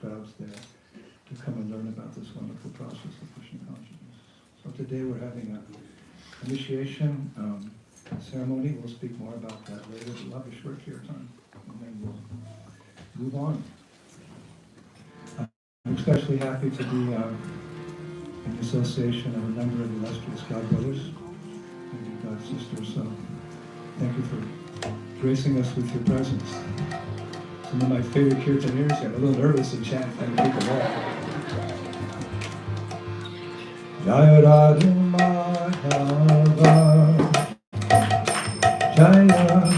crowds there to come and learn about this wonderful process of Krishna consciousness. So today we're having an initiation ceremony. We'll speak more about that later. We'll have a short kirtan, and then we'll move on. I'm especially happy to be in the association of a number of illustrious God brothers and God sisters. So thank you for gracing us with your presence. Some of my favorite kirtaneers here. I'm a little nervous to chant and keep them all. Jaya Radha Madhava Jaya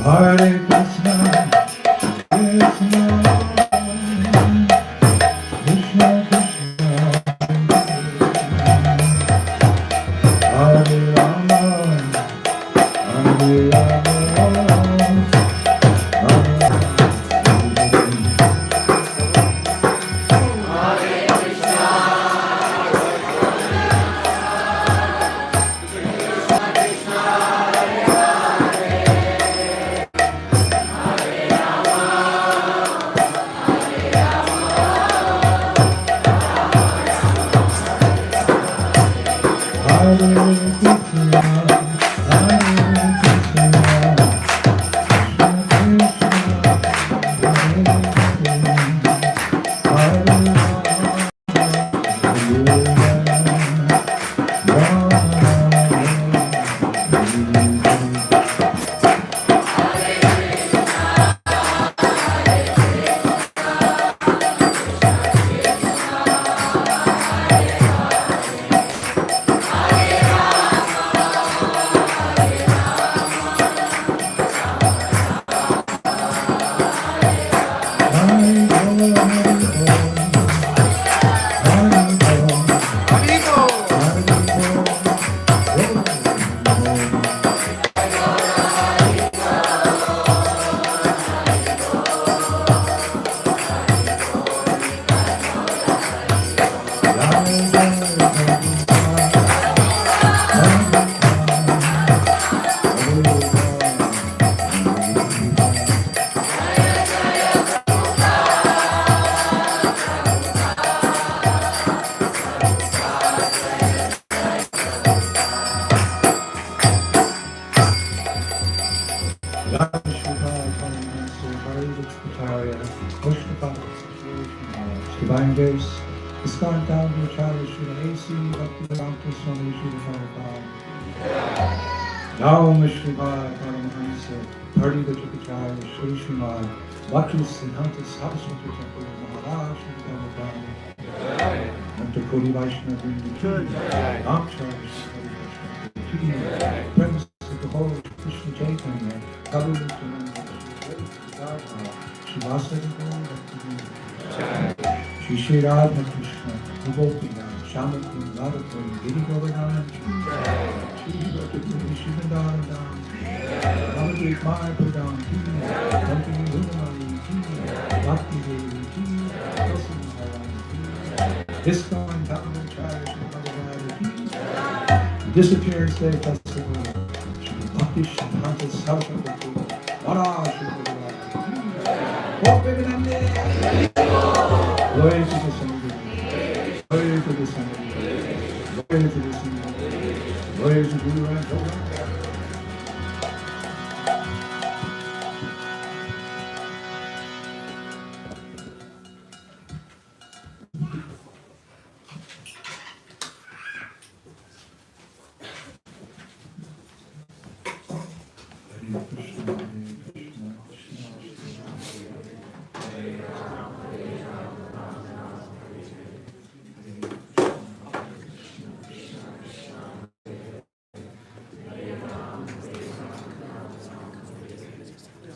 Hare Krishna, Divine grace, Iskon founder, Charlie Srila A.C. Bhaktivedanta Swami Srila Prabhupada. Now Mishrivad Paramahansa, Party Vajrapacharya, Sri Srimad, Bhakti Siddhanta Saraswati Thakur Maharaj Sri Prabhupada. Dr. Kodi Vaishnava Vrinda, Ramcharya Sri Vaishnava, Premise of the whole Krishna Chaitanya, Prabhu Nityananda, Sri Vasudeva Gaura, Shri Shri Radha Krishna, Gopina, Shamakun, Radhakun, Giri Govardhan, Shri Radhakun, Shivandana, Navadvip Maya Pradam, Company Lunamani, Bhakti Devi, Prasanna Bharani, Iskon Dhamma Chaya Shri Bhagavata, Disappearance Day Festival, Shri Bhakti Siddhanta Saraswati, Maharaj Shri Bhagavata, Hope Vivekananda. Glory to the Son of God. Glory to the Son of God. Glory to the Son of God. Glory to Guru and Govinda.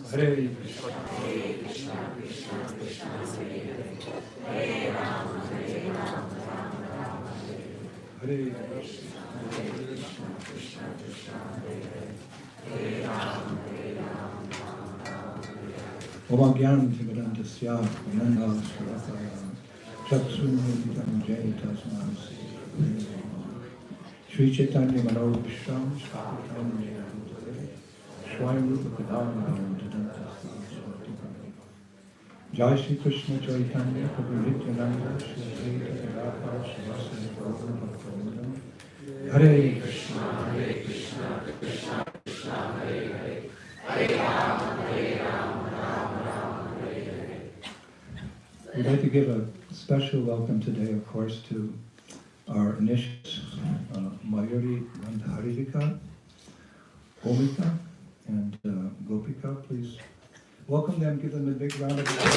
Hare Krishna, Hare Krishna, Krishna Krishna, Hare Rama, Hare Rama. Hare Krishna, Hare Krishna, Krishna Krishna, Hare Rama, Hare Rama, Rama Hare Hare. Hare Krishna, Hare Krishna, Krishna Krishna, Hare Rama, Hare Rama, Rama Hare. Om Agyan Timirandasya, Yananda Sravaya, Chaksunmudidam Jayata Samasi, Sri Chaitanya Manobhishram, Shakatam Jayatare, Swayam Rupa Kadam Jai Shri Krishna Chaitanya Prabhu Nityananda Shri Advaita Gadadhar Srivasadi Gaura Bhaktivinoda Hare Krishna Hare Krishna Krishna Krishna Hare Hare Hare Rama Hare Rama Rama Rama Hare Hare. We'd like to give a special welcome today, of course, to our initiates, Mayuri Gandharika, Omika, and Gopika. Please welcome them, give them a big round of applause.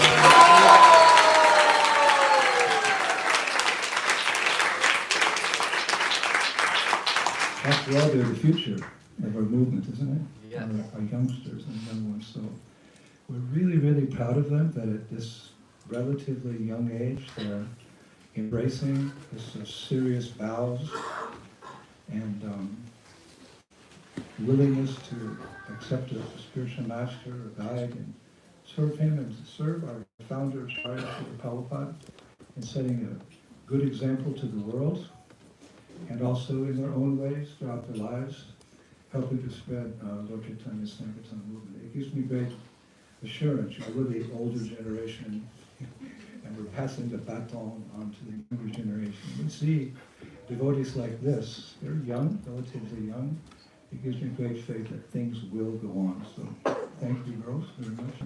After all, they're the future of our movement, isn't it? Yes. Our youngsters and young ones. So we're really, really proud of them that at this relatively young age, they're embracing this serious vows and willingness to accept a spiritual master or guide and serve him and serve our founder, Acharya Srila Prabhupada, in setting a good example to the world, and also in their own ways throughout their lives, helping to spread Lord Chaitanya's Sankirtan movement. It gives me great assurance. We're the older generation, and we're passing the baton on to the younger generation. We see devotees like this. They're young, relatively young. It gives me great faith that things will go on. So thank you, girls, very much.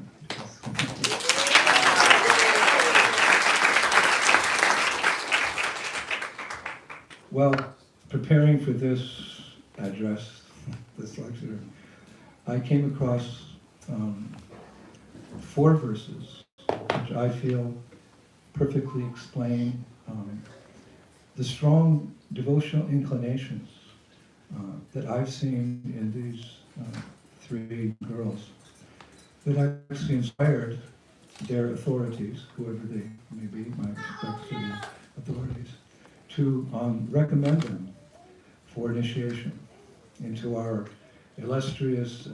Well, preparing for this address, this lecture, I came across 4 verses which I feel perfectly explain the strong devotional inclinations that I've seen in these 3 girls, that I've actually inspired their authorities, whoever they may be, my respects to the authorities, to recommend them for initiation into our illustrious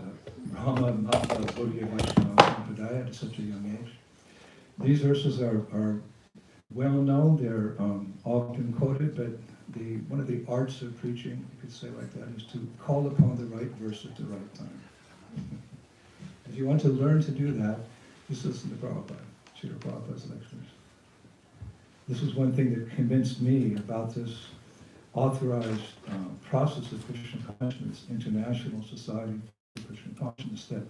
Brahma Maha Bodhi Vaishnava Sampradaya at such a young age. These verses are well known, they're often quoted, but one of the arts of preaching, you could say like that, is to call upon the right verse at the right time. If you want to learn to do that, just listen to Prabhupada, Srila Prabhupada's lectures. This is one thing that convinced me about this authorized process of Krishna consciousness, International Society for Krishna Consciousness, that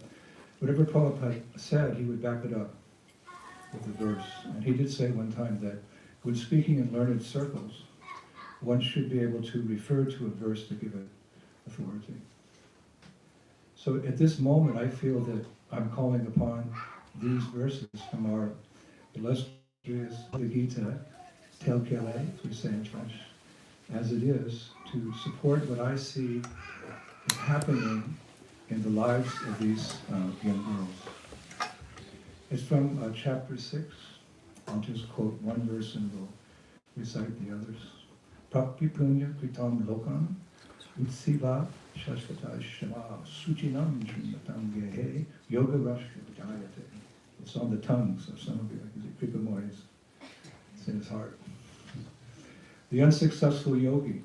whatever Prabhupada said, he would back it up with a verse. And he did say one time that when speaking in learned circles, one should be able to refer to a verse to give it authority. So at this moment, I feel that I'm calling upon these verses from our illustrious Gita, tel quel est, as we say in French, as it is, to support what I see is happening in the lives of these young girls. It's from chapter 6. I'll just quote one verse and we'll recite the others. Prakti punya kritam lokam utsiva shashvata shama suchinam shrimatam gehe yoga rashtra vijayate. It's on the tongues of some of you, because Kripa Moy it's in his heart. The unsuccessful yogi,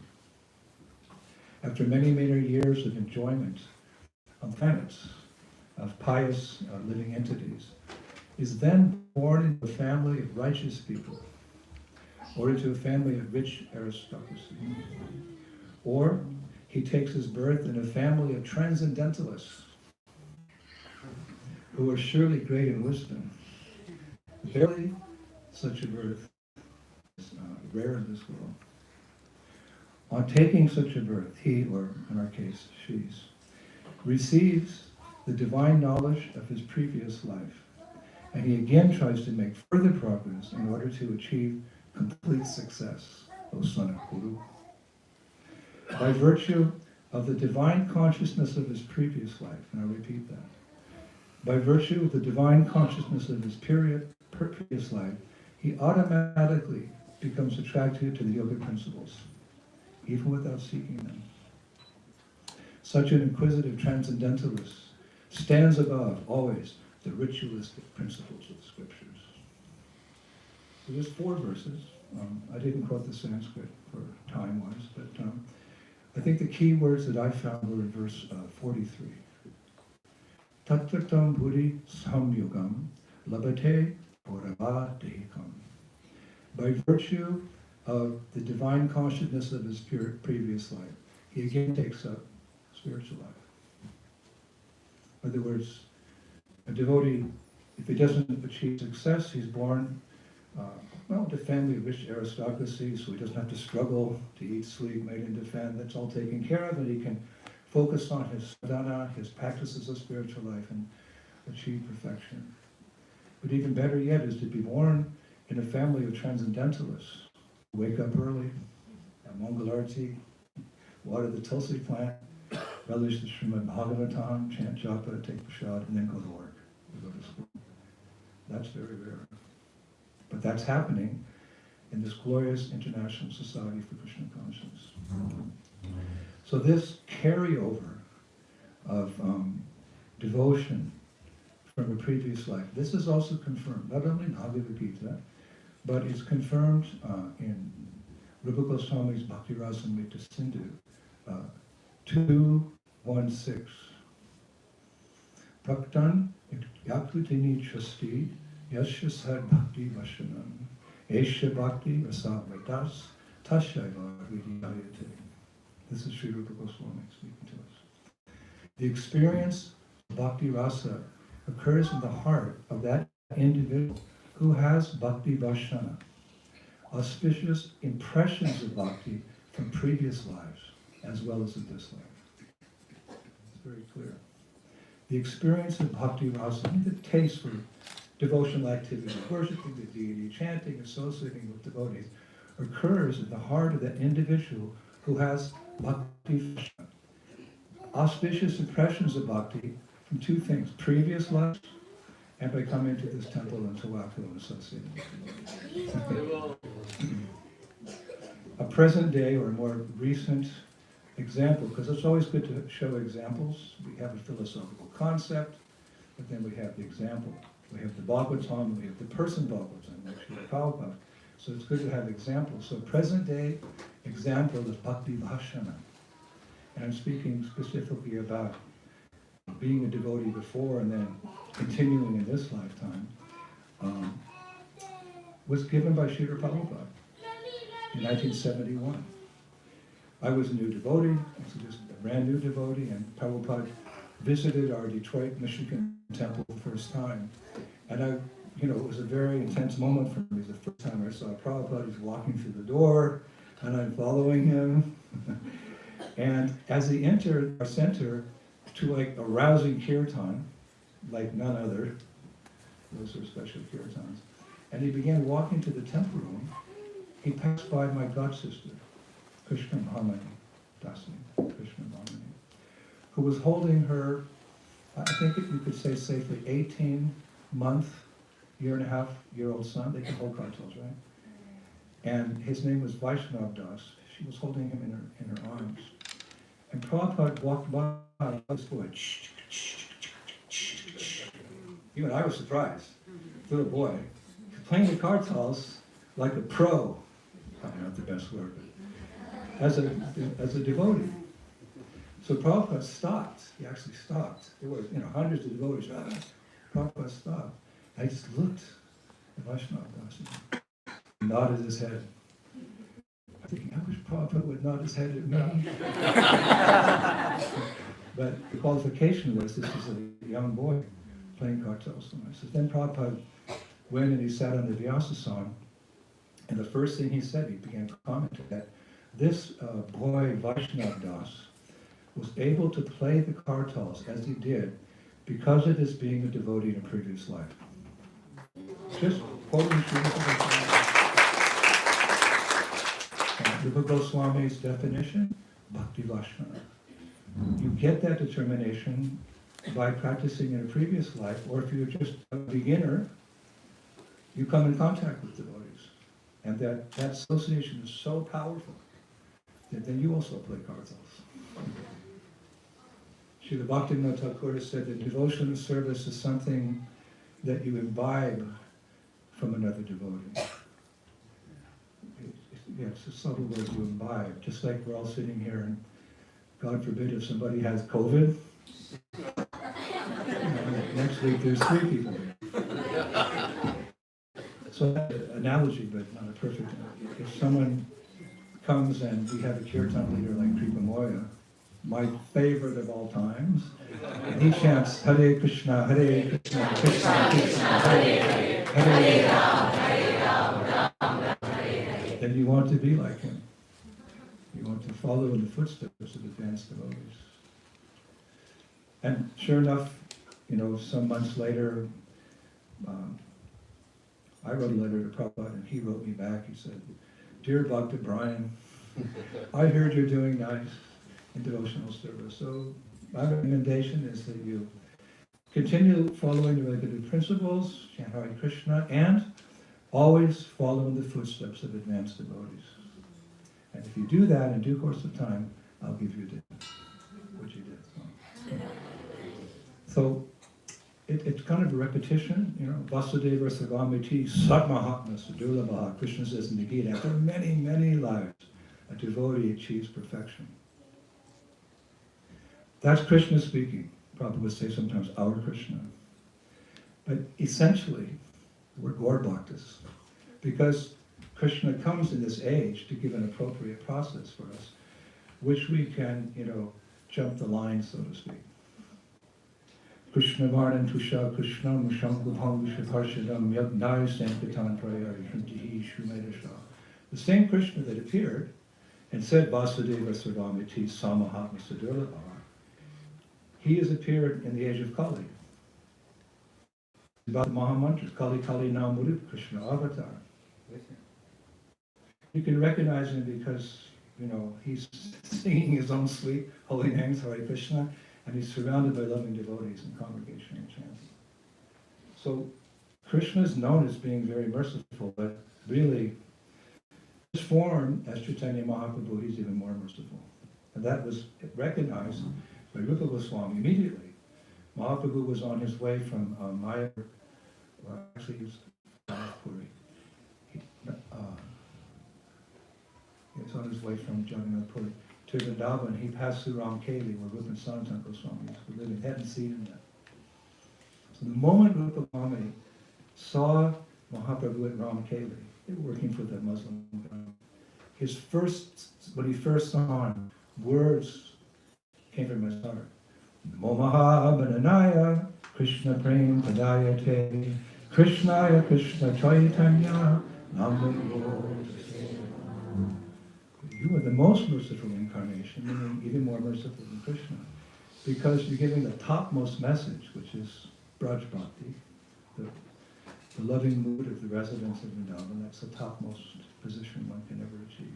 after many, many years of enjoyment on planets, of pious living entities, is then born into a family of righteous people, or into a family of rich aristocracy, or he takes his birth in a family of transcendentalists who are surely great in wisdom. Barely such a birth is rare in this world. On taking such a birth, he, or in our case, she's, receives the divine knowledge of his previous life, and he again tries to make further progress in order to achieve complete success, O son of Kuru. By virtue of the divine consciousness of his previous life, and I repeat that, by virtue of the divine consciousness of his previous life, he automatically becomes attracted to the yoga principles, even without seeking them. Such an inquisitive transcendentalist stands above always the ritualistic principles of the scriptures. So there's 4 verses. I didn't quote the Sanskrit for time-wise, but I think the key words that I found were in verse 43. Tattvatam buddhi samyogam labate porava dehikam. By virtue of the divine consciousness of his previous life, he again takes up spiritual life. In other words, a devotee, if he doesn't achieve success, he's born to a family of rich aristocracy, so he doesn't have to struggle to eat, sleep, mate, and defend. That's all taken care of, and he can focus on his sadhana, his practices of spiritual life, and achieve perfection. But even better yet is to be born in a family of transcendentalists. Wake up early, have Mangalarti, water the Tulsi plant, relish the Srimad Bhagavatam, chant japa, take prasad, and then go to work, or go to school. That's very rare. But that's happening in this glorious International Society for Krishna Consciousness. So this carryover of devotion from a previous life, this is also confirmed, not only in Bhagavad Gita, but it's confirmed in Rupa Goswami's Bhakti Rasamrita Sindhu 2:1-6. Bhaktan yakutini trasti yasya sad bhakti vashanam esha bhakti rasamritas tashaiva hridayate. This is Sri Rupa Goswami speaking to us. The experience of bhakti rasa occurs in the heart of that individual who has bhakti vashana, auspicious impressions of bhakti from previous lives, as well as in this life. It's very clear. The experience of bhakti rasa, the taste for devotional activity, worshiping the deity, chanting, associating with devotees, occurs in the heart of that individual who has bhakti vashana, auspicious impressions of bhakti from 2 things, previous lives and by coming to this temple in Tawako and associated with it. A present day or a more recent example, because it's always good to show examples. We have a philosophical concept, but then we have the example. We have the Bhagavatam, we have the person Bhagavatam, actually Prabhupada. So it's good to have examples. So present day example of Bhakti Bhashana. And I'm speaking specifically about being a devotee before and then continuing in this lifetime, was given by Srila Prabhupada in 1971. I was a new devotee, I was just a brand new devotee, and Prabhupada visited our Detroit, Michigan temple the first time. And it was a very intense moment for me. The first time I saw Prabhupada, he's walking through the door, and I'm following him. And as he entered our center to like a rousing kirtan, like none other, those are special kirtans, and he began walking to the temple room, he passed by my god-sister, Krishna Mahamani Dasini, Krishna Mahamani, who was holding her, I think you could say safely, 18-month, year-and-a-half-year-old son. They can hold cartels, right? And his name was Vaishnav Das. She was holding him in her arms. And Prabhupada walked by this boy. Even I was surprised. Little boy, playing the cartels like a pro. Probably not the best word, but as a devotee. So Prabhupada stopped. He actually stopped. There were hundreds of devotees. Prabhupada stopped. I just looked at Vaishnava Das and nodded his head. I'm thinking, I wish Prabhupada would nod his head at me. But the qualification was this was a young boy playing cartels. So then Prabhupada went and he sat on the Vyasasana, and the first thing he said, he began commenting that this boy Vaishnav Das was able to play the kartals as he did because of his being a devotee in a previous life. Just quoting Rupa Goswami's definition, Bhakti Vaishnava. You get that determination by practicing in a previous life, or if you're just a beginner, you come in contact with devotees. And that association is so powerful that then you also play kartals. Srila Bhaktivinoda Thakur said that devotion and service is something that you imbibe from another devotee. It's a subtle word, you imbibe. Just like we're all sitting here and God forbid if somebody has COVID, next week there's 3 people here. So analogy, but not a perfect analogy. If someone comes and we have a kirtan leader like Kripa Moya, my favorite of all times, and he chants Hare Krishna, Krishna Krishna, Hare Hare Ram, then you want to be like him. You want to follow in the footsteps of advanced devotees. And sure enough, some months later, I wrote a letter to Prabhupada, and he wrote me back. He said, "Dear Dr. Brian, I heard you're doing nice in devotional service. So my recommendation is that you continue following the Regular principles, chant Hare Krishna, and always follow in the footsteps of advanced devotees. And if you do that in due course of time, I'll give you a dinner," which he did. So it's kind of a repetition, Vasudeva Sagamiti Satmahatma Sadulabha. Krishna says in the Gita, after many, many lives, a devotee achieves perfection. That's Krishna speaking. Prabhupada would say sometimes our Krishna. But essentially, we're Gaur Bhaktas. Because Krishna comes in this age to give an appropriate process for us, which we can, jump the line, so to speak. Krishna Varnan Tusha Krishnam Shankubham Vishakarshadam Yagnai Sankatan Prayari Shantihi Shumedasha. The same Krishna that appeared and said Vasudeva Sarvamiti Samahatma Sadurlabha, he has appeared in the age of Kali. About the Mahamantras, Kali Kali Namurup Krishna Avatar. You can recognize him because, he's singing his own sweet holy names, Hare Krishna, and he's surrounded by loving devotees in congregation and chanting. So Krishna is known as being very merciful, but really, his form as Chaitanya Mahaprabhu, he's even more merciful. And that was recognized by Rupa Goswami immediately. Mahaprabhu was on his way from Maya, well, actually he was Puri. He was on his way from Jagannath Puri to Vrindavan. He passed through Ramkeli, where Rupa and Sanatana Goswamis were living. Hadn't seen him yet. So the moment Rupa Goswami saw Mahaprabhu at Ramkeli, they were working for the Muslim government. When he first saw him, words came from his heart. Namo Mahabharanaya Krishna Prem Padayate Krishnaya Krishna Chaitanya Namo. You are the most merciful incarnation, meaning even more merciful than Krishna, because you're giving the topmost message, which is Braj Bhakti, the loving mood of the residents of Vrindavan. That's the topmost position one can ever achieve.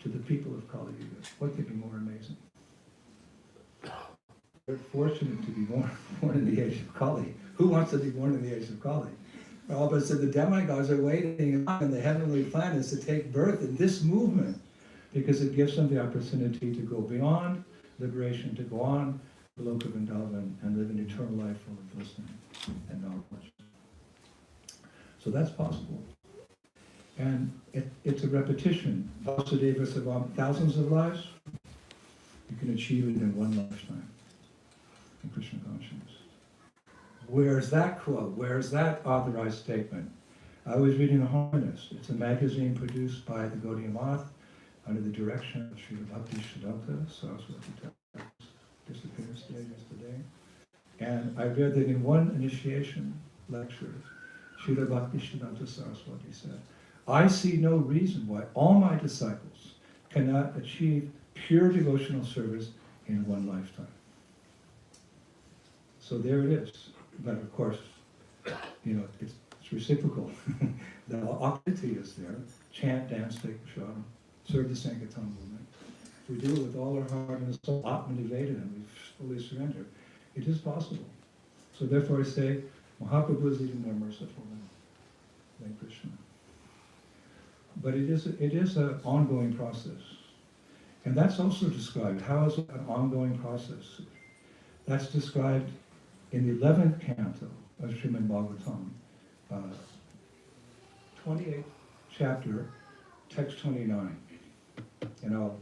To the people of Kali Yuga, what could be more amazing? We're fortunate to be born in the age of Kali. Who wants to be born in the age of Kali? Prabhupada said the demigods are waiting on the heavenly planets to take birth in this movement, because it gives them the opportunity to go beyond liberation, to go on the Loka Vrindavan and live an eternal life full of wisdom and knowledge. So that's possible. And it's a repetition. Vasudeva Savam, thousands of lives, you can achieve it in one lifetime in Krishna consciousness. Where's that quote? Where's that authorized statement? I was reading The Harmonist. It's a magazine produced by the Gaudiya Math under the direction of Srila Bhaktisiddhanta Saraswati Thakur, disappeared yesterday. And I read that in one initiation lecture, Srila Bhaktisiddhanta Saraswati said, I see no reason why all my disciples cannot achieve pure devotional service in one lifetime. So there it is. But of course, it's reciprocal. The opportunity is there. Chant, dance, take a shot, serve the Sankirtan movement. If we do it with all our heart and soul, Atma-nivedana, and we fully surrender, it is possible. So therefore I say, Mahaprabhu is even more merciful than Krishna. But it is an ongoing process. And that's also described. How is it an ongoing process? That's described in the 11th canto of Srimad Bhagavatam, 28th chapter, text 29. And I'll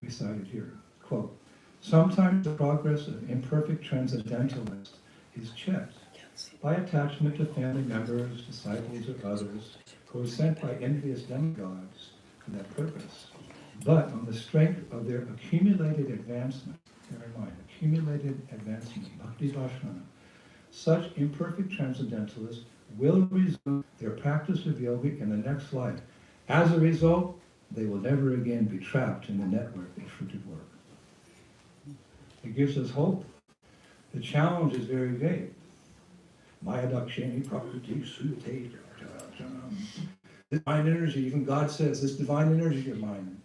recite it here. Quote, sometimes the progress of imperfect transcendentalists is checked by attachment to family members, disciples, or others who are sent by envious demigods for that purpose. But on the strength of their accumulated advancement, bear in mind, accumulated advancement, bhakti vaishnava, such imperfect transcendentalists will resume their practice of yoga in the next life. As a result, they will never again be trapped in the network of fruited work. It gives us hope. The challenge is very vague. Maya dakshani prakriti sute. Divine energy, even God says, this divine energy of mine,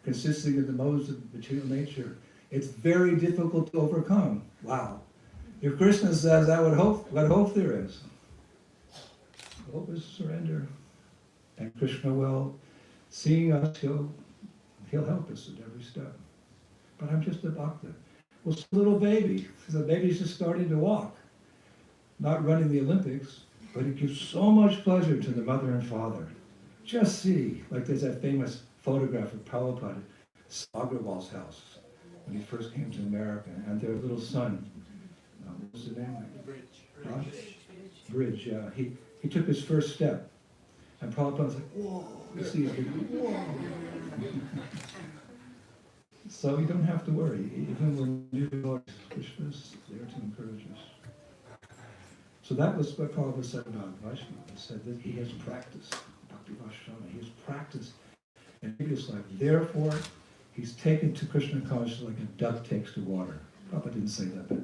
consisting of the modes of material nature, it's very difficult to overcome. Wow. If Krishna says that, what hope there is? Hope is surrender. And Krishna will, seeing us, he'll help us at every step. But I'm just a bhakta. Well, it's a little baby. The baby's just starting to walk. Not running the Olympics, but it gives so much pleasure to the mother and father. Just see, like there's that famous photograph of Prabhupada at Agrawal's house when he first came to America, and their little son, what was his name? Bridge, yeah. He took his first step, and Prabhupada was like, whoa, you see, whoa. So you don't have to worry, even when you do Krishna's there to encourage us. So that was what Prabhupada said about Vaishnava. He said that he has practiced, Bhakti Vaishnava, he has practiced in previous life. Therefore, he's taken to Krishna consciousness like a duck takes to water. Prabhupada didn't say that, but...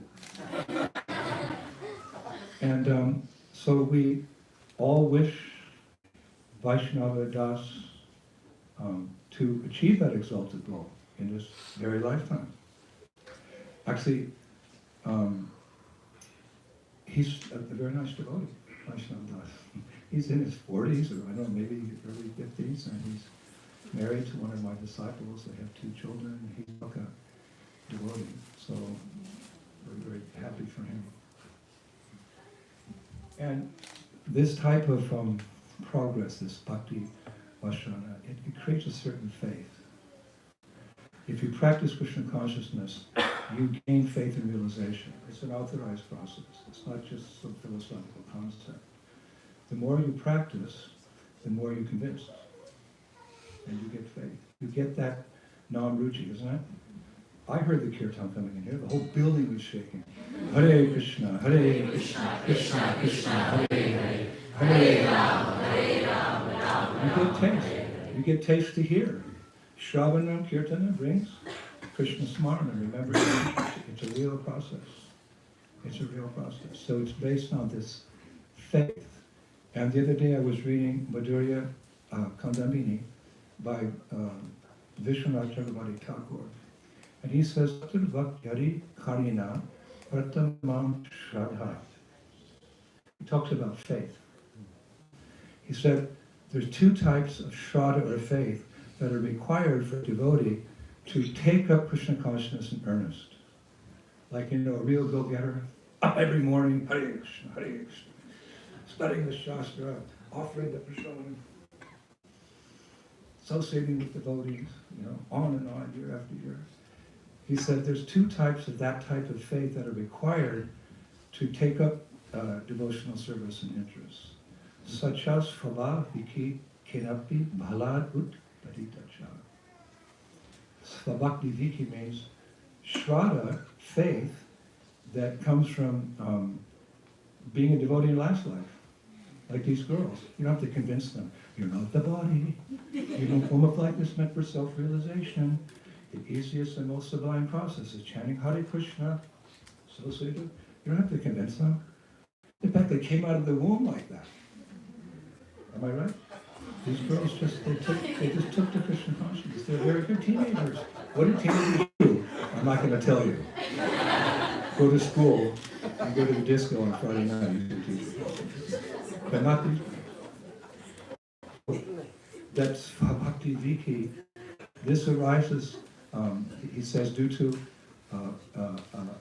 And so we all wish Vaishnava Das to achieve that exalted goal in this very lifetime. Actually, he's a very nice devotee, Vaishnava Das. He's in his 40s, or I don't know, maybe early 50s, and he's married to one of my disciples. They have 2 children. He's like a devotee, so we're very happy for him. And this type of progress, this bhakti vasana, it creates a certain faith. If you practice Krishna consciousness, you gain faith and realization. It's an authorized process. It's not just some philosophical concept. The more you practice, the more you're convinced. And you get faith. You get that nam-ruchi, isn't it? I heard the kirtan coming in here. The whole building was shaking. Hare Krishna, Hare Krishna, Krishna Krishna, Hare Hare, Hare Rama, Hare Rama, Rama. You get taste. You get taste to hear. Shravanam Kirtana brings Krishna Smarana. Remember, it's a real process. It's a real process. So it's based on this faith. And the other day I was reading Madhurya Kandamini by Vishwanath Chakravarti Thakur. And he says, Bhaktari Karina Pratamam Shraddha. He talks about faith. He said, there's 2 types of Shraddha or faith that are required for a devotee to take up Krishna consciousness in earnest. Like, a real go-getter, up every morning, Hare Krishna, Hare Krishna, studying the Shastra, offering the prasadam, associating with devotees, on and on, year after year. He said there's 2 types of that type of faith that are required to take up devotional service and interest. Sachas Phava Viki Kenapi Bhalad Ut Paritacha. Svabhakti Viki means Shraddha, faith, that comes from being a devotee in last life. Like these girls. You don't have to convince them. You're not the body. Form of life is meant for self-realization. The easiest and most sublime process is chanting Hare Krishna. You don't have to convince them. In fact, they came out of the womb like that. Am I right? These girls just took to Krishna consciousness. They're very good teenagers. What do teenagers do? I'm not going to tell you. Go to school and go to the disco on Friday night. But not these. That's Bhakti Viki. This arises, he says, due to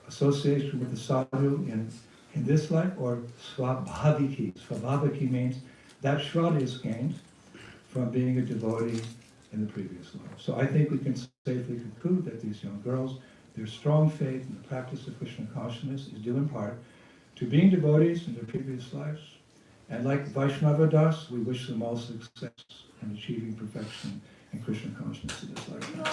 association with the sadhu in this life, or svabhaviki. Svabhaviki means that Shraddha is gained from being a devotee in the previous life. So I think we can safely conclude that these young girls, their strong faith in the practice of Krishna consciousness is due in part to being devotees in their previous lives. And like Vaishnava Das, we wish them all success in achieving perfection in Krishna consciousness in this lifetime.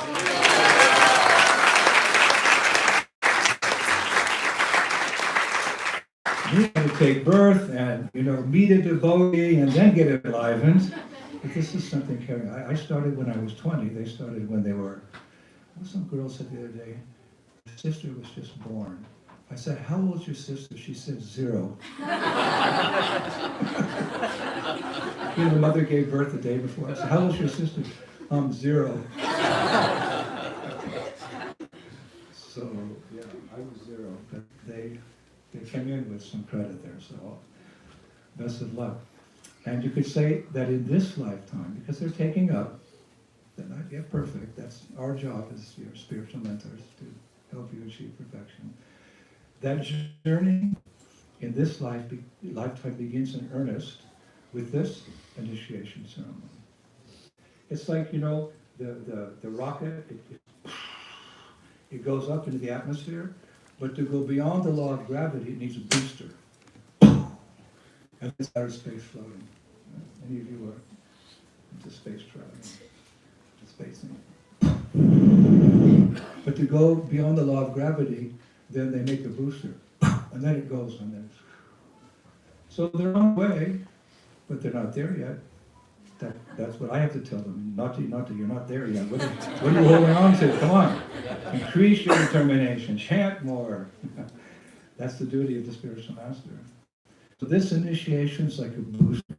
You have to take birth and, meet a devotee and then get enlivened. But this is something caring. I started when I was 20. They started when they were, some girl said the other day, her sister was just born. I said, how old's your sister? She said 0. The mother gave birth the day before. I said, how old's your sister? 0. So, yeah, I was 0. But they came in with some credit there, so best of luck. And you could say that in this lifetime, because they're taking up, they're not yet perfect, that's our job as your spiritual mentors to help you achieve perfection. That journey in this lifetime begins in earnest with this initiation ceremony. It's like, the rocket, it goes up into the atmosphere, but to go beyond the law of gravity, it needs a booster. And it's outer space floating. Any of you are into space traveling, into spacing. But to go beyond the law of gravity, then they make a booster, and then it goes, and then. So they're on the way, but they're not there yet. That's what I have to tell them. Not that you're not there yet. What are you holding on to? Come on, increase your determination. Chant more. That's the duty of the spiritual master. So this initiation is like a booster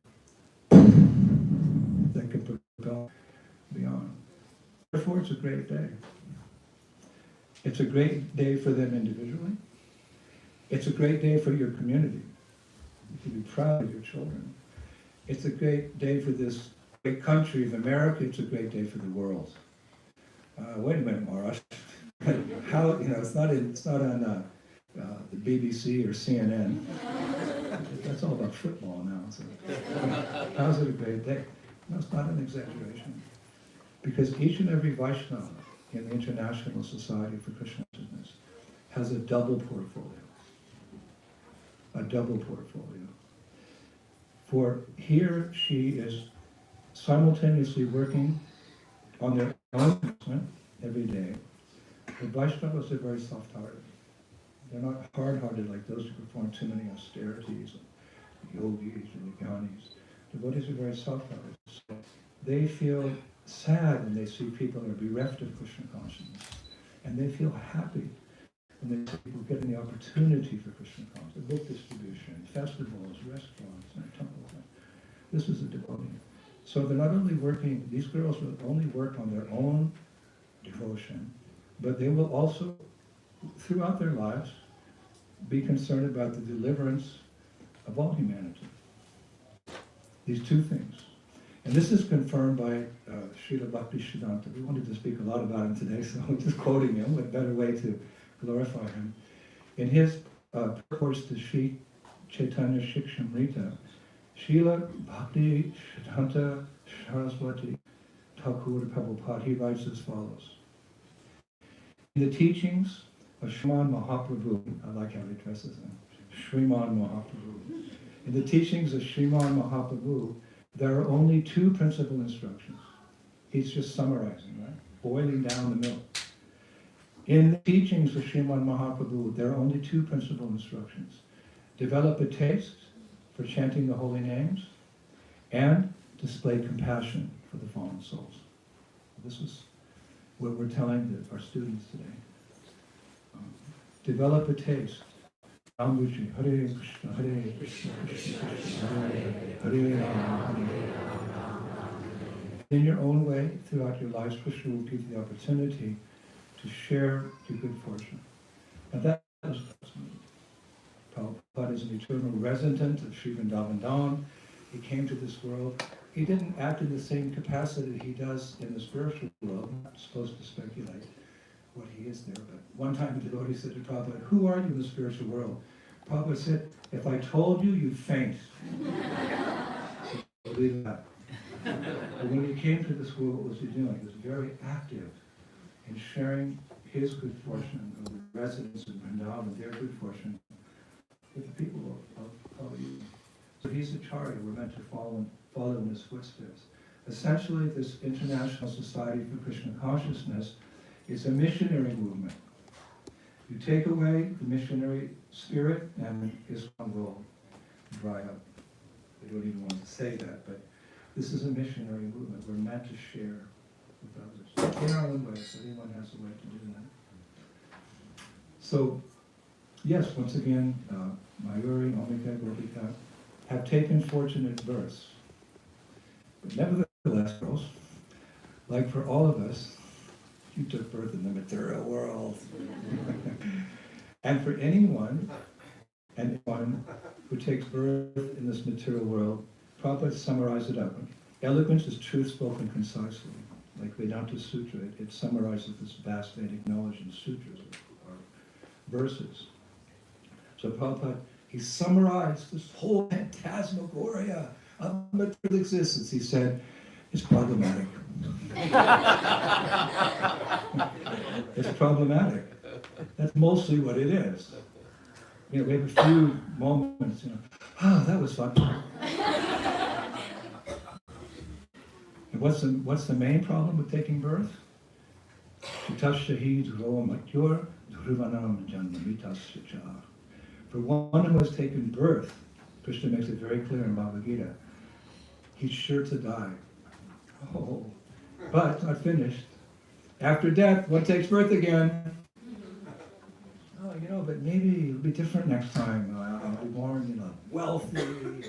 that can propel beyond. Therefore, it's a great day. It's a great day for them individually. It's a great day for your community. You can be proud of your children. It's a great day for this great country of America. It's a great day for the world. Wait a minute, Maharaj. How, it's not on the BBC or CNN. That's all about football now. So how's it a great day? No, it's not an exaggeration. Because each and every Vaishnava in the International Society for Krishna Consciousness has a double portfolio. A double portfolio. For he or she is simultaneously working on their own investment every day. The Vaishnavas are very soft-hearted. They're not hard-hearted like those who perform too many austerities, like yogis and jnanis. Devotees are very soft-hearted. So they feel sad when they see people are bereft of Krishna consciousness. And they feel happy when they see people getting the opportunity for Krishna consciousness, book distribution, festivals, restaurants, and temples. This is a devotee. So they're not only working, these girls will only work on their own devotion, but they will also, throughout their lives, be concerned about the deliverance of all humanity. These two things. And this is confirmed by Srila Bhakti Siddhanta. We wanted to speak a lot about him today, so I'm just quoting him. What better way to glorify him? In his purports to Sri Chaitanya Shikshamrita, Srila Bhakti Siddhanta Saraswati Thakur Prabhupada, he writes as follows. In the teachings of Sriman Mahaprabhu, I like how he addresses him, Sriman Mahaprabhu. In the teachings of Sriman Mahaprabhu, there are only two principal instructions. He's just summarizing, right? Boiling down the milk. In the teachings of Sriman Mahaprabhu, there are only two principal instructions. Develop a taste for chanting the holy names and display compassion for the fallen souls. This is what we're telling our students today. Develop a taste. Ambuji, Hare Krishna, Hare Krishna, Krishna Krishna, Hare Rama, Hare Rama. In your own way, throughout your lives, Krishna will give you the opportunity to share your good fortune. And that is Prabhupada is an eternal resident of Sri Vrindavan Dham. He came to this world. He didn't act in the same capacity he does in the spiritual world. I'm not supposed to speculate what he is there, but one time a devotee said to Prabhupada, "Who are you in the spiritual world?" Prabhupada said, "If I told you, you'd faint." Believe that. But when he came to this world, what was he doing? He was very active in sharing his good fortune, of the residents of Vrindavan, their good fortune, with the people of you. So he's a charya. We're meant to follow in his footsteps. Essentially, this International Society for Krishna Consciousness is a missionary movement. You take away the missionary spirit and Islam will dry up. I don't even want to say that, but this is a missionary movement. We're meant to share with others in our own way. So anyone has a right to do that. So, yes, once again, Mayuri, Omika, Gopika have taken fortunate births. But nevertheless, girls, like for all of us, you took birth in the material world. And for anyone who takes birth in this material world, Prabhupada summarized it up. Eloquence is truth spoken concisely. Like Vedanta Sutra, it summarizes this vast Vedic knowledge in sutras or verses. So Prabhupada, he summarized this whole phantasmagoria of material existence. He said, it's problematic. It's problematic. That's mostly what it is. We have a few moments, oh, that was fun. And what's the main problem with taking birth? For one who has taken birth, Krishna makes it very clear in Bhagavad Gita, he's sure to die. Oh, but not finished. After death, one takes birth again. Oh, but maybe it'll be different next time. I'll be born, wealthy, and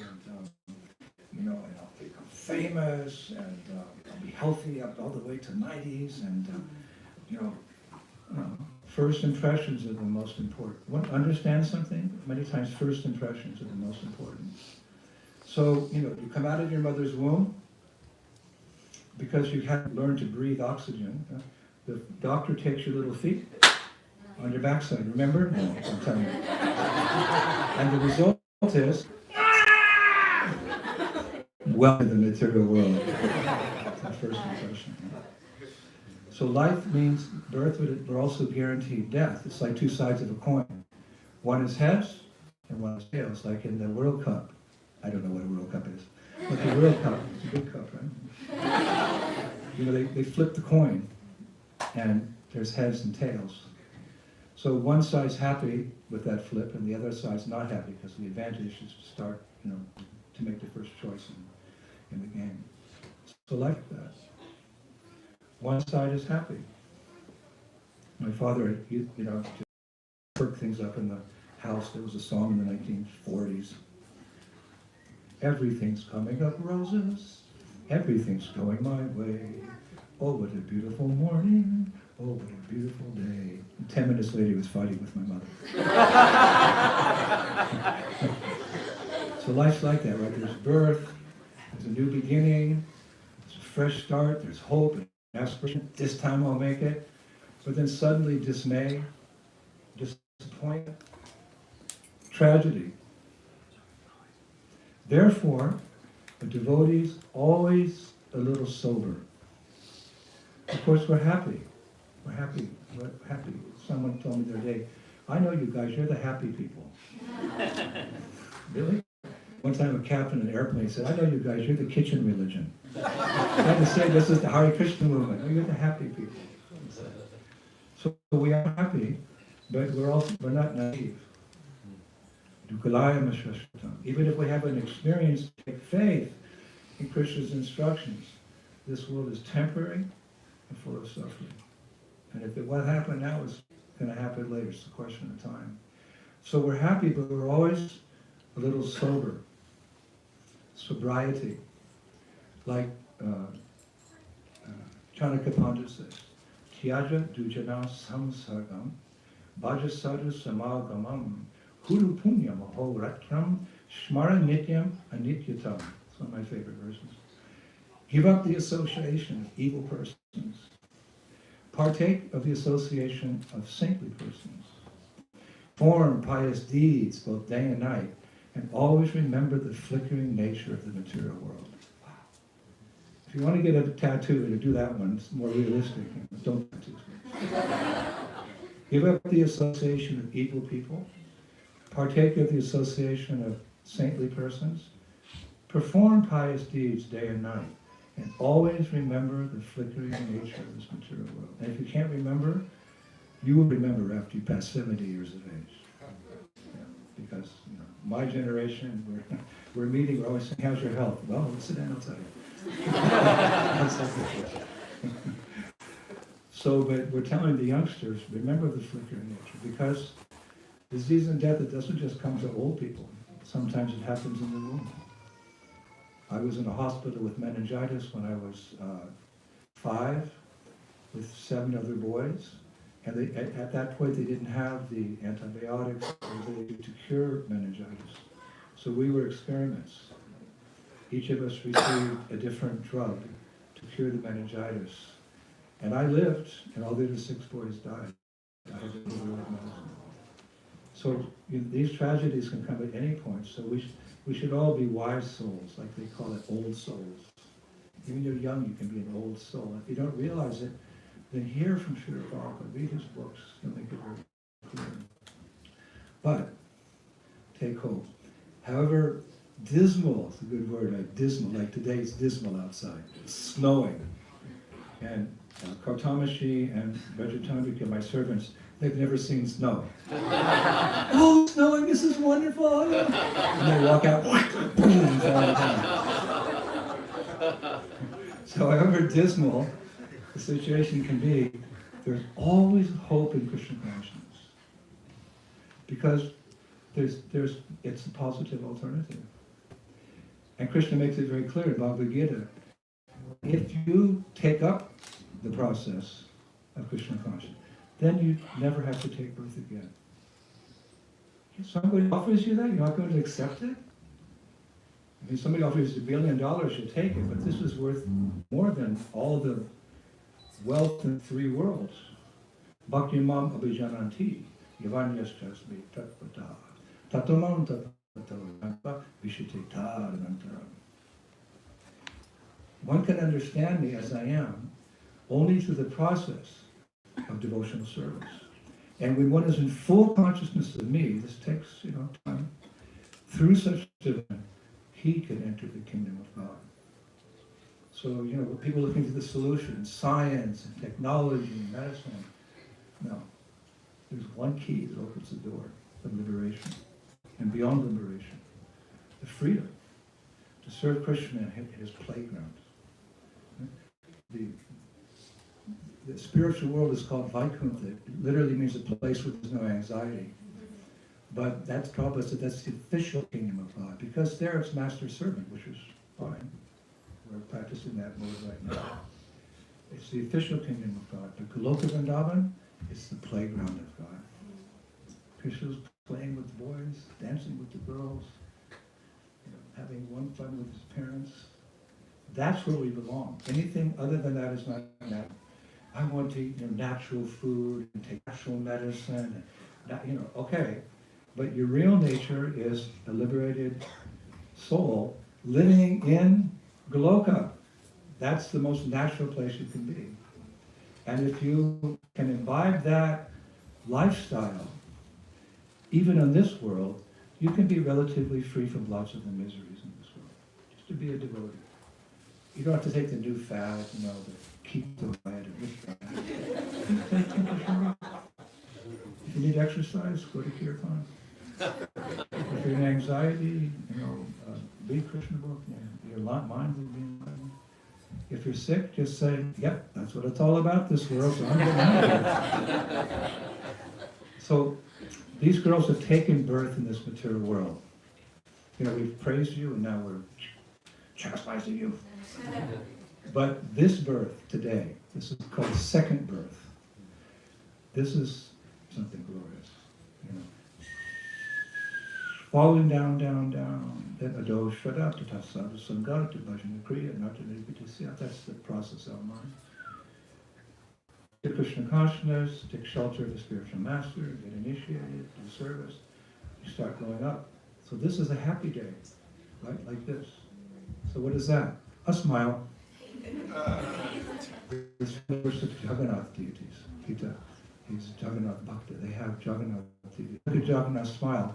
I'll become famous, and I'll be healthy up all the way to 90s, and First impressions are the most important. Understand something? Many times first impressions are the most important. So, you come out of your mother's womb, because you haven't learned to breathe oxygen, the doctor takes your little feet on your backside, remember? No, I'm telling you. And the result is, welcome to the material world. That's the first impression. So life means birth, but we're also guaranteed death. It's like two sides of a coin. One is heads, and one is tails, like in the World Cup. I don't know what a World Cup is, but the World Cup, it's a big cup, right? They flip the coin, and there's heads and tails. So one side's happy with that flip, and the other side's not happy, because the advantage is to start, to make the first choice in the game. So like that. One side is happy. My father, just perked things up in the house. There was a song in the 1940s. Everything's coming up roses. Everything's going my way. Oh, what a beautiful morning. Oh, what a beautiful day. And 10 minutes later, he was fighting with my mother. So life's like that, right? There's birth, there's a new beginning, there's a fresh start, there's hope and aspiration. This time I'll make it. But then suddenly dismay, disappointment, tragedy. Therefore, a devotee's always a little sober. Of course, we're happy. We're happy. We're happy. Someone told me the other day, I know you guys, you're the happy people. Really? One time a captain in an airplane said, I know you guys, you're the kitchen religion. I had to say, this is the Hare Krishna movement. Oh, you're the happy people. So we are happy, but we're not naive. Even if we haven't experienced, take faith in Krishna's instructions. This world is temporary and full of suffering. And if what happened now is going to happen later, it's a question of time. So we're happy, but we're always a little sober. Sobriety. Like Chanakya Pandit says, Tyaja dujana samsargam, bhajasadu samagamam, Huru punyam ahoratyam, shmara nityam anityatam. It's one of my favorite verses. Give up the association of evil persons. Partake of the association of saintly persons. Form pious deeds both day and night, and always remember the flickering nature of the material world. Wow. If you want to get a tattoo, to do that one, it's more realistic. Don't tattoo. Give up the association of evil people. Partake of the association of saintly persons. Perform pious deeds day and night. And always remember the flickering nature of this material world. And if you can't remember, you will remember after you pass 70 years of age. Yeah, because my generation, we're meeting, we're always saying, how's your health? Well, sit down, I'll tell you. So, but we're telling the youngsters, remember the flickering nature, because disease and death, it doesn't just come to old people. Sometimes it happens in the womb. I was in a hospital with meningitis when I was 5 with 7 other boys. And at that point, they didn't have the antibiotics to cure meningitis. So we were experiments. Each of us received a different drug to cure the meningitis. And I lived, and all the other 6 boys died. I had to give away medicine. So these tragedies can come at any point. So we should all be wise souls, like they call it old souls. Even you're young, you can be an old soul. If you don't realize it, then hear from Srila Prabhupada, read his books, he'll make it very clear. But take hope. However dismal, it's a good word, like dismal, like today it's dismal outside. It's snowing. And Kautamashi and Rajatandrika, my servants, they've never seen snow. Oh, snowing, this is wonderful. And they walk out, boom, fall down. So however dismal the situation can be, there's always hope in Krishna consciousness. Because it's a positive alternative. And Krishna makes it very clear in Bhagavad Gita, if you take up the process of Krishna consciousness, then you never have to take birth again. If somebody offers you that, you're not going to accept it? I mean, somebody offers you $1 billion, you take it, but this is worth more than all the wealth in 3 worlds. Bhakti mam abhijananti, yavanyastasmi tatpata, tatamam tatpata, vishite taranantaram. One can understand me as I am only through the process of devotional service. And when one is in full consciousness of me, this takes, time, through such divine, he can enter the kingdom of God. So, people looking for the solution, science and technology and medicine. No. There's one key that opens the door of liberation. And beyond liberation, the freedom to serve Krishna in his playground. The spiritual world is called Vaikuntha. It literally means a place where there's no anxiety. But that's Prabhupada said that's the official kingdom of God, because there it's master servant, which is fine. We're practicing that mode right now. It's the official kingdom of God. But Goloka Vrindavan is the playground of God. Krishna's playing with the boys, dancing with the girls, having one fun with his parents. That's where we belong. Anything other than that is not natural. I want to eat natural food and take natural medicine. And, okay. But your real nature is a liberated soul living in Goloka. That's the most natural place you can be. And if you can imbibe that lifestyle, even in this world, you can be relatively free from lots of the miseries in this world. Just to be a devotee. You don't have to take the new fad, to keep the diet and this fad. If you need exercise, go to Kirtan. If you're in anxiety, read Krishna book, your mind will be enlightened. If you're sick, just say, yep, that's what it's all about, this world, so I'm getting out of it. So, these girls have taken birth in this material world. We've praised you, and now we're chastising you. But this birth today, this is called second birth. This is something glorious. Falling down, down, down. Then ado shraddha tatasada sangha to bhajana kriya nartanipitya. That's the process of mind. Get Krishna consciousness, take shelter of the spiritual master, get initiated, do service. You start going up. So this is a happy day, right? Like this. So what is that? A smile. This worship Jagannath deities. Pita, he's Jagannath Bhakta. They have Jagannath deities. Look at Jagannath's smile.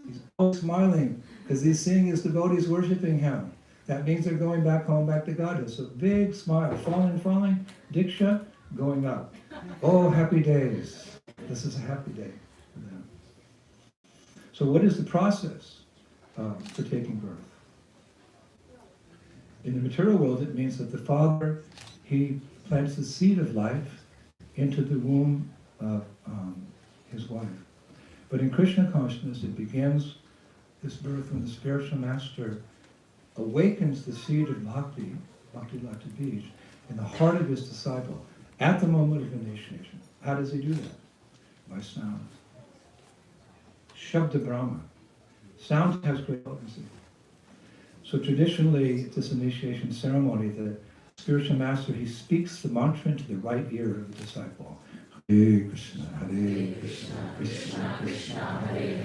He's always smiling because he's seeing his devotees worshiping him. That means they're going back home, back to Godhead. So big smile. Falling, Diksha, going up. Oh, happy days. This is a happy day for them. So what is the process for taking birth? In the material world, it means that the father, he plants the seed of life into the womb of his wife. But in Krishna consciousness, it begins this birth when the spiritual master awakens the seed of bhakti, bhakti lata bij, in the heart of his disciple at the moment of initiation. How does he do that? By sound. Shabda Brahma. Sound has great potency. So traditionally, at this initiation ceremony, the spiritual master, he speaks the mantra into the right ear of the disciple. Hare Krishna, Hare Krishna, Krishna Krishna, Hare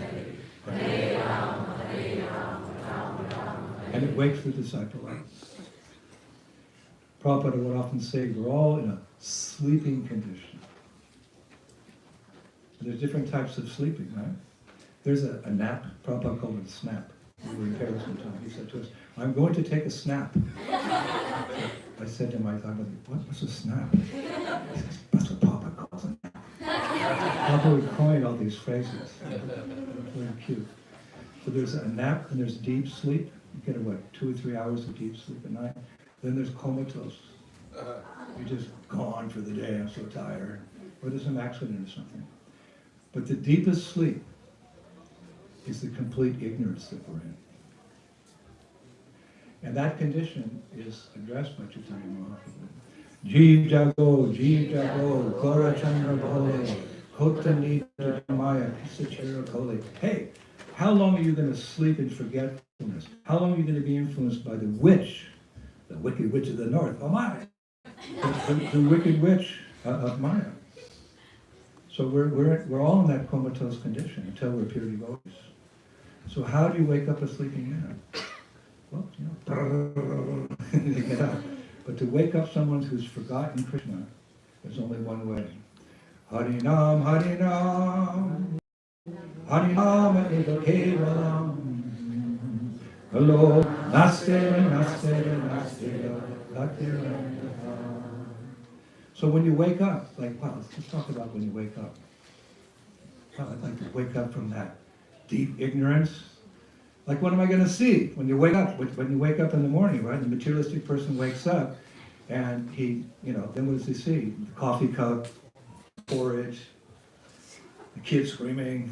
Hare, Hare Rama, Hare Rama, Rama Rama. And it wakes the disciple up. Prabhupada would often say, we're all in a sleeping condition. And there's different types of sleeping, right? There's a nap, Prabhupada called it a snap. We were in Paris one time. He said to us, I'm going to take a snap. I said to him, I thought, what's a snap? He says, that's what Prabhupada calls a nap. Prabhupada would coin all these phrases. Very cute. So there's a nap and there's deep sleep. You get, 2 or 3 hours of deep sleep at night. Then there's comatose. You're just gone for the day, I'm so tired. Or there's an accident or something. But the deepest sleep is the complete ignorance that we're in. And that condition is addressed by Chaitanya Mahaprabhu. Jeev Jago, Gora Chandra Bole, Kotani Maya, Pisachera Kole. Hey, how long are you going to sleep in forgetfulness? How long are you going to be influenced by the witch, the wicked witch of the north? Oh my! The wicked witch of Maya. So we're all in that comatose condition until we're pure devotees. So how do you wake up a sleeping man? Well, you get up. But to wake up someone who's forgotten Krishna, there's only one way. Harinam, Harinam, Harinam eva kevalam. Hello, Naste, So when you wake up, like, wow, let's talk about when you wake up. Well, I'd like to wake up from that deep ignorance. Like, what am I going to see when you wake up? When you wake up in the morning, right? The materialistic person wakes up, and he, then what does he see? The coffee cup, porridge, the kids screaming,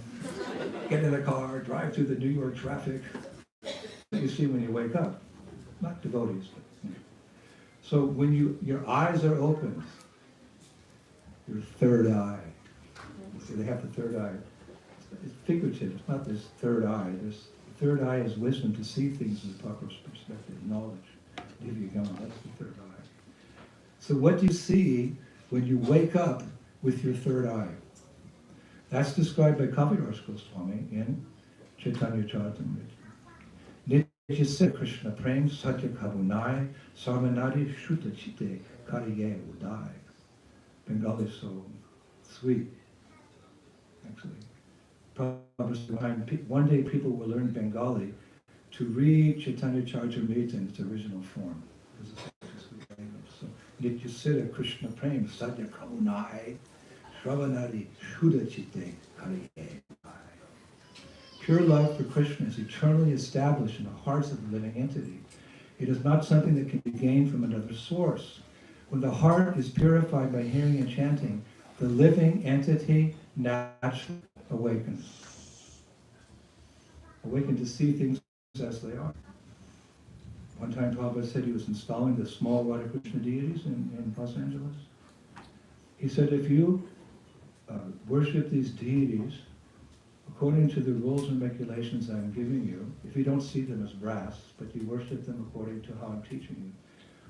get in the car, drive through the New York traffic. What you see when you wake up, not devotees. But, So when your eyes are opened, your third eye. See, they have the third eye. It's figurative. It's not this third eye. The third eye is wisdom to see things in the proper perspective, knowledge. Divyagama, that's the third eye. So what do you see when you wake up with your third eye? That's described by Kaviraj Goswami in Chaitanya Charitamrita. Nitya Siddha Krishna Prem Satya Kabunai Sarmanadi Shuta Chite Kariye Udai. Bengali is so sweet, actually. One day people will learn Bengali to read Chaitanya Charitamrita in its original form. This is such a sweet language. So, Nitya Siddha Krishna Prem Satya Kabunai Shravanadi Shuddha Chitte Kariye. Pure love for Krishna is eternally established in the hearts of the living entity. It is not something that can be gained from another source. When the heart is purified by hearing and chanting, the living entity naturally awakens. Awaken to see things as they are. One time Prabhupada said he was installing the small Radha Krishna deities in Los Angeles. He said, if you worship these deities according to the rules and regulations I'm giving you, if you don't see them as brass, but you worship them according to how I'm teaching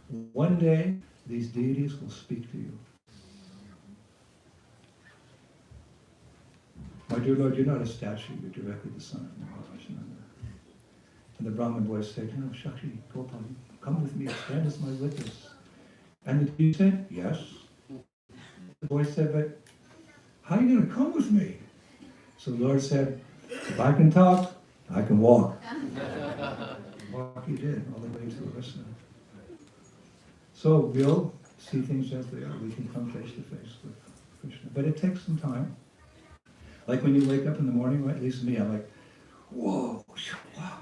you, one day these deities will speak to you. My dear Lord, you're not a statue, you're directly the Son of Maharashtra. And the Brahmin voice said, Shakti, Gopal, come with me, stand as my witness. And the deity said, yes. The voice said, but how are you going to come with me? So the Lord said, if I can talk, I can walk. Walk he did, all the way to Orissa. So we'll see things as they are. We can come face to face with Krishna. But it takes some time. Like when you wake up in the morning, right? At least me, I'm like, whoa, wow,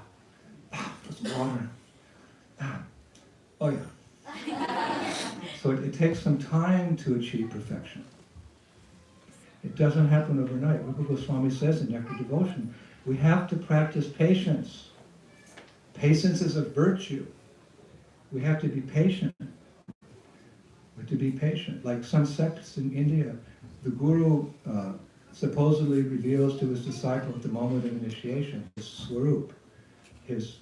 there's water. Oh yeah. So it takes some time to achieve perfection. It doesn't happen overnight. Rupa Goswami says in Nectar Devotion, we have to practice patience. Patience is a virtue. We have to be patient. We have to be patient. Like some sects in India, the guru supposedly reveals to his disciple at the moment of initiation his swarup, his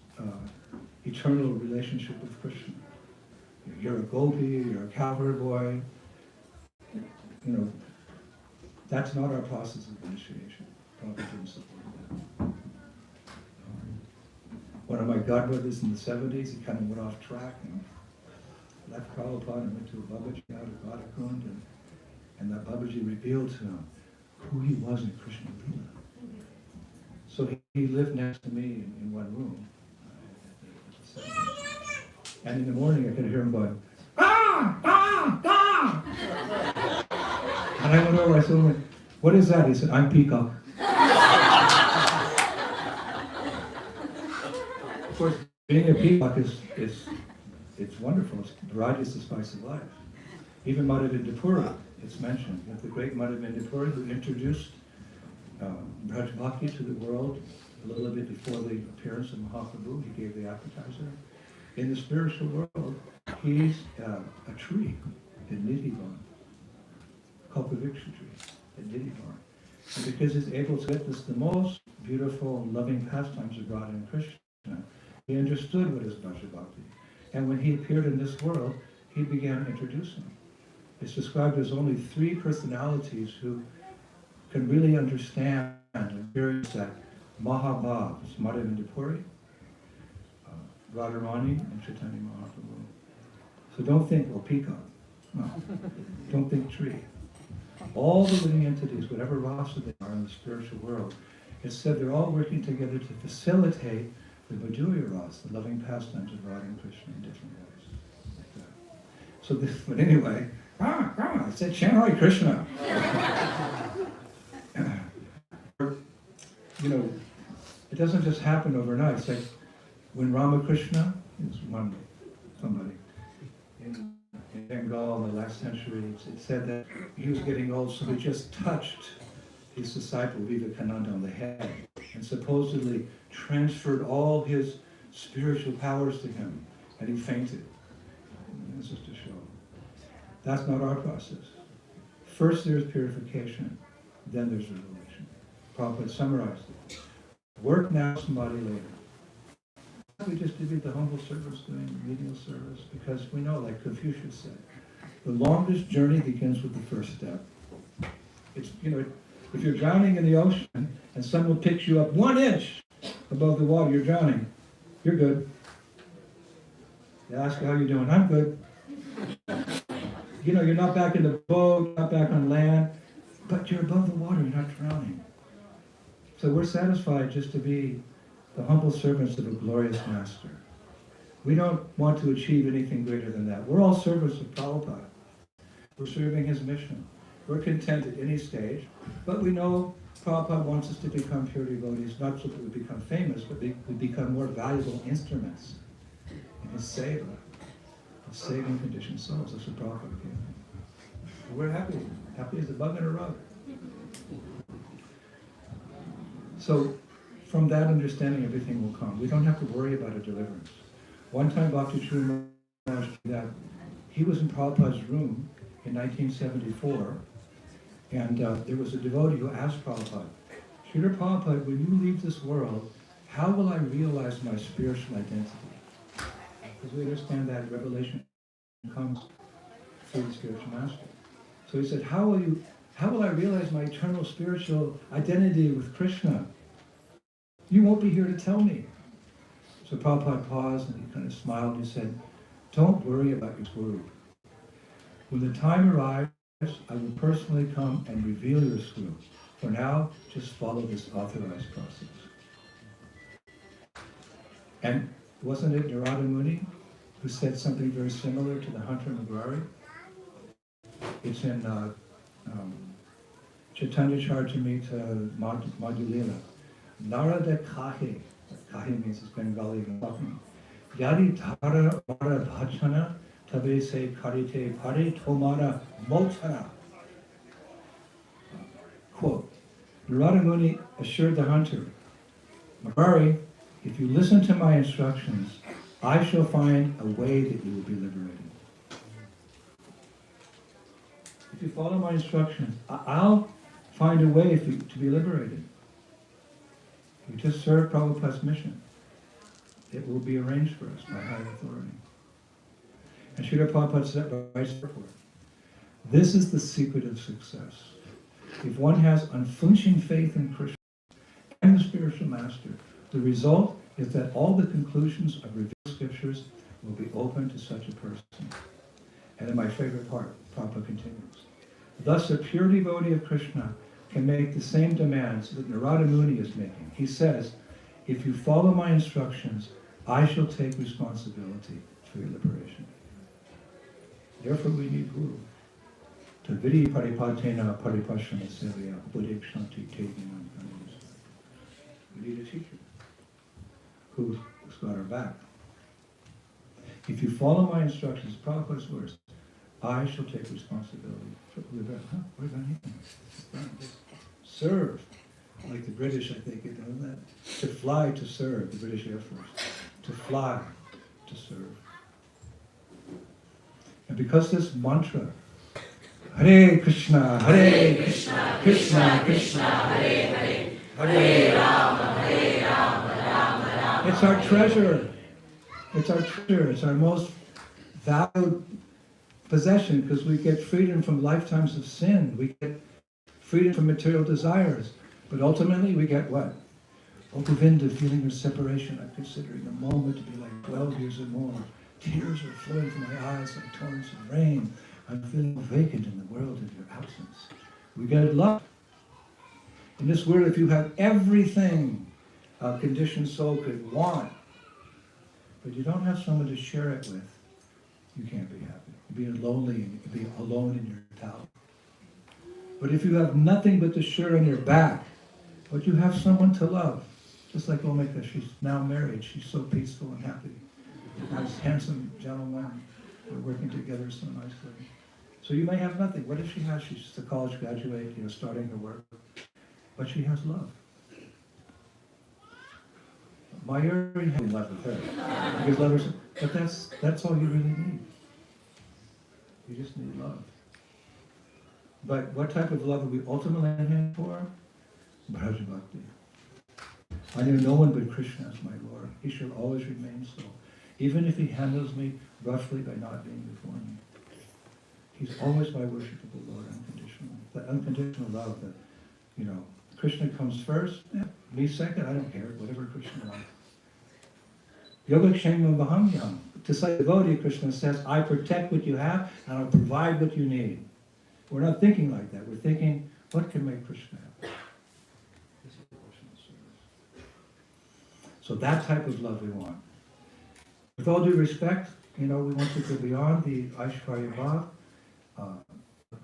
eternal relationship with Krishna. You're a gopi, you're a cowherd boy. That's not our process of initiation. Prabhupada didn't support that. One of my godbrothers in the 70s, he kind of went off track and left Prabhupada and went to a Babaji out of Radhakund, and that Babaji revealed to him who he was in Krishna Lila. So he lived next to me in one room. And in the morning I could hear him going, ah, ah, ah! And I went over, I said, what is that? He said, I'm Peacock. Of course, being a peacock it's wonderful. Variety is the spice of life. Even Madhavendra Puri, it's mentioned. The great Madhavendra Puri who introduced Braj Bhakti to the world a little bit before the appearance of Mahaprabhu. He gave the appetizer. In the spiritual world, he's a tree. in Nidhivan, Kalpavriksha tree in Nidhivan. And because he's able to witness the most beautiful and loving pastimes of God and Krishna, he understood what is Bhakti. And when he appeared in this world, he began introducing. It's described as only 3 personalities who can really understand and experience that Mahabhav, Madhavendra Puri, Radharani, and Chaitanya Mahaprabhu. So don't think, well, peacock. No. Don't think tree. All the living entities, whatever rasa they are in the spiritual world, it's said they're all working together to facilitate the Madhurya rasa, the loving pastimes of Radha and Krishna in different ways. Like that. So this, but anyway, I said chant Hare Krishna. You know, it doesn't just happen overnight. It's like when Ramakrishna is somebody in Bengal in the last century, it said that he was getting old, so he just touched his disciple Vivekananda on the head and supposedly transferred all his spiritual powers to him, and he fainted. And this is to show. That's not our process. First there's purification, then there's revelation. Prabhupada summarized it. Work now, samadhi later. We just did the humble service doing remedial service because we know, like Confucius said, the longest journey begins with the first step. It's, you know, if you're drowning in the ocean and someone picks you up 1 inch above the water, you're drowning. You're good. They ask you how you're doing. I'm good. You know, you're not back in the boat, not back on land, but you're above the water, you're not drowning. So we're satisfied just to be the humble servants of a glorious master. We don't want to achieve anything greater than that. We're all servants of Prabhupada. We're serving his mission. We're content at any stage, but we know Prabhupada wants us to become pure devotees, not so that we become famous, but we become more valuable instruments in his seva, his saving conditioned souls. That's what Prabhupada gave. We're happy. Happy as a bug in a rug. So, from that understanding, everything will come. We don't have to worry about a deliverance. One time, Bhakti Sri Maharaj, that he was in Prabhupada's room in 1974, and there was a devotee who asked Prabhupada, Srila Prabhupada, when you leave this world, how will I realize my spiritual identity? Because we understand that revelation comes through the spiritual master. So he said, how will I realize my eternal spiritual identity with Krishna? You won't be here to tell me. So Prabhupada paused and he kind of smiled and he said, don't worry about your guru. When the time arrives, I will personally come and reveal your guru. For now, just follow this authorized process. And wasn't it Narada Muni who said something very similar to the Hunter Mugrari? It's in Chaitanya Charitamrita Madhulila. Narada Kahe. Kahe means it's Bengali talking. Yadi Tara Vara Bhajana Tabe Se Karite Pare Tomara Motana. Quote, Narada Muni assured the hunter, Mugrari, if you listen to my instructions, I shall find a way that you will be liberated. If you follow my instructions, I'll find a way for you to be liberated. We just serve Prabhupada's mission. It will be arranged for us by higher authority. And Srila Prabhupada said, right therefore, this is the secret of success. If one has unflinching faith in Krishna and the spiritual master, the result is that all the conclusions of revealed scriptures will be open to such a person. And in my favorite part, Prabhupada continues. Thus, a pure devotee of Krishna can make the same demands that Narada Muni is making. He says, if you follow my instructions, I shall take responsibility for your liberation. Therefore, we need Guru. Tavidi paripatena paripashrama sevya buddhikshanti tevinam. We need a teacher who's got our back. If you follow my instructions, Prabhupada's words, I shall take responsibility for what about him? Serve, like the British, I think, you know that. To fly to serve, the British Air Force. To fly to serve. And because this mantra, Hare Krishna, Krishna Krishna, Hare Hare, Hare Rama, Rama Rama. It's our treasure. It's our treasure. It's our most valued possession because we get freedom from lifetimes of sin. We get freedom from material desires. But ultimately we get what? Oh, Govinda, feeling of separation. I'm considering the moment to be like 12 years or more. Tears are flowing from my eyes like torrents of rain. I'm feeling vacant in the world of your absence. We get love. In this world, if you have everything a conditioned soul could want, but you don't have someone to share it with, you can't be happy. You'll be lonely and you'll be alone in your tower. But if you have nothing but to share on your back, but you have someone to love, just like Omika, she's now married, she's so peaceful and happy. Nice, handsome gentleman, we're working together so nicely. So you may have nothing. What if she has? She's just a college graduate, starting her work, but she has love. Mayuri had love with her. Because lovers, but that's all you really need. You just need love. But what type of love are we ultimately aiming for? Braj Bhakti. I know no one but Krishna as my Lord. He shall always remain so. Even if he handles me roughly by not being before me. He's always my worshipable Lord unconditionally. That unconditional love that, Krishna comes first, me second, I don't care, whatever Krishna wants. Yogakshema Mahamyam. To say devotee, Krishna says, I protect what you have and I'll provide what you need. We're not thinking like that. We're thinking, what can make Krishna happy? This is devotional service. So that type of love we want. With all due respect, we want to go beyond the Aishvarya Bhav.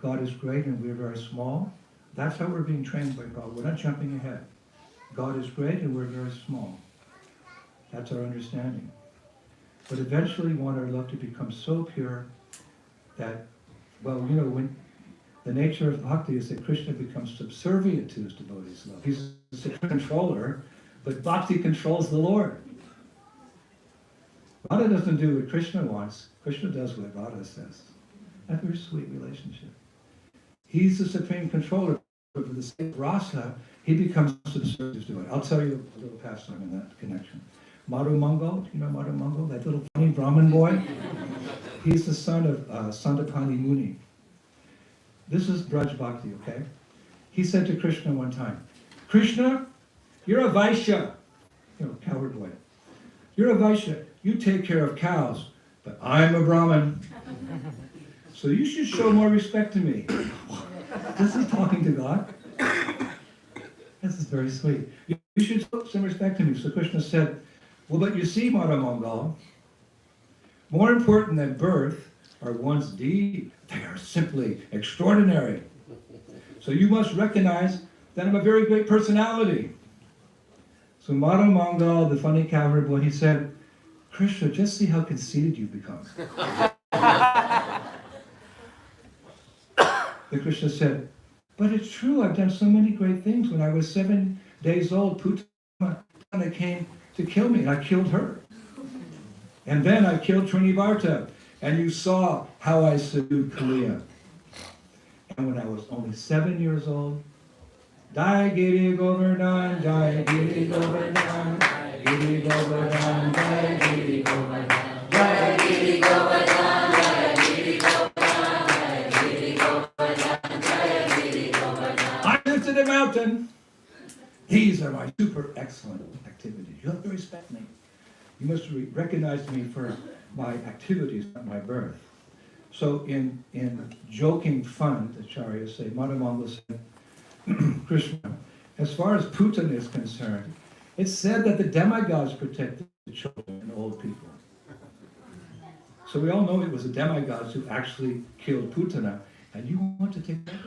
God is great and we're very small. That's how we're being trained by God. We're not jumping ahead. God is great and we're very small. That's our understanding. But eventually we want our love to become so pure that, when the nature of bhakti is that Krishna becomes subservient to his devotees' love. He's the controller, but bhakti controls the Lord. Radha doesn't do what Krishna wants. Krishna does what Radha says. That's a very sweet relationship. He's the supreme controller, but for the sake of rasa, he becomes subservient to it. I'll tell you a little pastime in that connection. Madhu Mangal, Madhu Mangal, that little funny Brahmin boy? He's the son of Sandapani Muni. This is Braj Bhakti, okay? He said to Krishna one time, Krishna, you're a Vaishya. Coward boy. You're a Vaishya. You take care of cows, but I'm a Brahmin. So you should show more respect to me. This is talking to God. This is very sweet. You should show some respect to me. So Krishna said, well, but you see, Madhu Mangal, more important than birth are one's deeds. They are simply extraordinary. So you must recognize that I'm a very great personality. So Madhu Mangal, the funny coward boy, he said, Krishna, just see how conceited you've become. The Krishna said, but it's true, I've done so many great things. When I was 7 days old, Putana came to kill me, and I killed her. And then I killed Trinivarta, and you saw how I subdued Kaliya. And when I was only 7 years old, Jai Giri Govardhan, Jai Giri Govardhan, Jai Giri Govardhan, Jai Giri Govardhan, Jai Giri Govardhan, Jai Giri Govardhan, Jai Giri Govardhan, Jai Giri Govardhan. I lifted a mountain. These are my super excellent activities. You have to respect me. You must recognize me for my activities, not my birth. So in joking fun, the Acharyas say, Madhu Mangal said, Krishna, as far as Putana is concerned, it's said that the demigods protected the children and old people. So we all know it was the demigods who actually killed Putana, and you want to take that?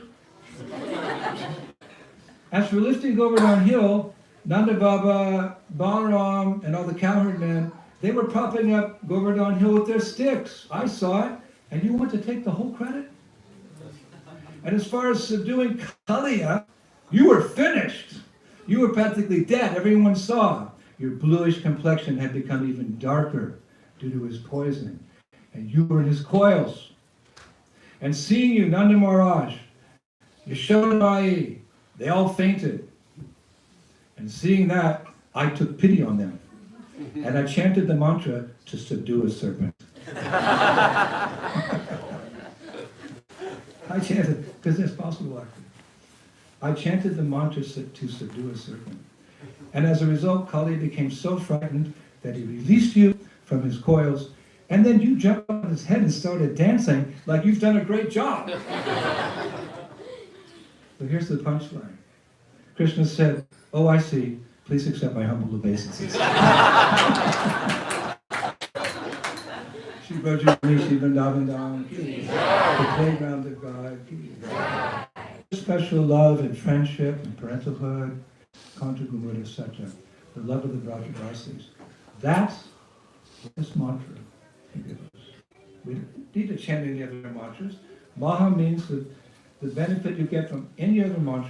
As for lifting Govardhan Hill, Nanda Baba, Balaram, and all the cowherd men, they were propping up Govardhan Hill with their sticks. I saw it, and you want to take the whole credit? And as far as subduing Kaliya, you were finished. You were practically dead. Everyone saw. Your bluish complexion had become even darker due to his poison. And you were in his coils. And seeing you, Nanda Maharaj, Yashoda, they all fainted. And seeing that, I took pity on them. And I chanted the mantra to subdue a serpent. I chanted, because it's possible actually. I chanted the mantra to subdue a serpent. And as a result, Kali became so frightened that he released you from his coils, and then you jumped on his head and started dancing like you've done a great job. But here's the punchline. Krishna said, "Oh, I see. Please accept my humble obeisances." Shri Brajani, Shri Vrindavan, the playground of God. Special love and friendship and parentalhood, Contra Gumura, etc. The love of the Brajavasis. That's what this mantra can give us. We don't need to chant any other mantras. Maha means the benefit you get from any other mantra